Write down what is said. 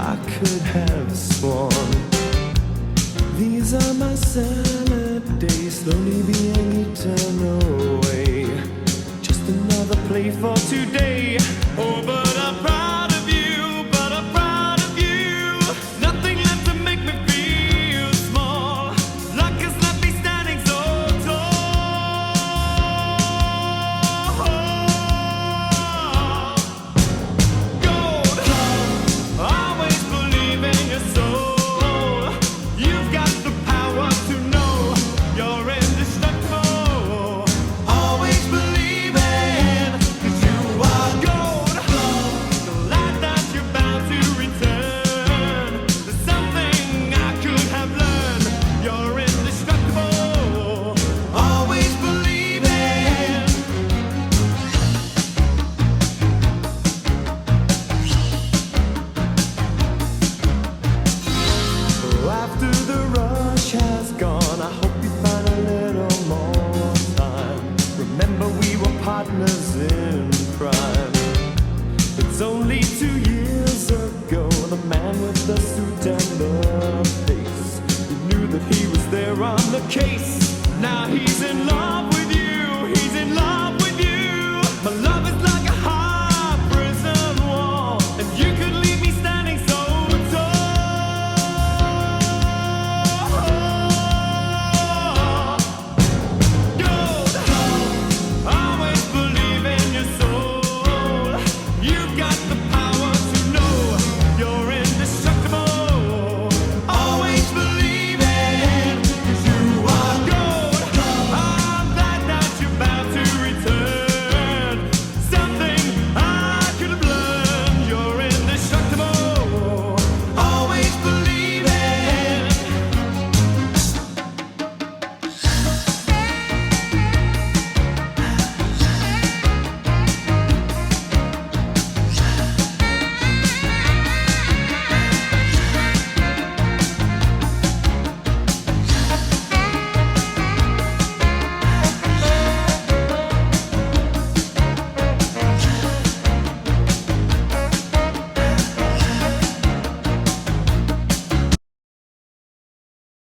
I could have sworn these are my salad days, slowly being eaten away. Just another play for today. Oh, but I'm proud of you, but I'm proud of you. Nothing left to make me feel small. Luck has left me standing so tall. Gold, always believe in your soul. You've got the power to know you're indestructible. Always believing, 'cause you are gold. The light that you're bound to return. There's something I could have learned. You're indestructible. Always believing. After the rush has gone, I hope you find a little more time. Remember we were partners in crime. It's only 2 years ago, the man with the suit and the face, you knew that he was there on the case. Now he's in love.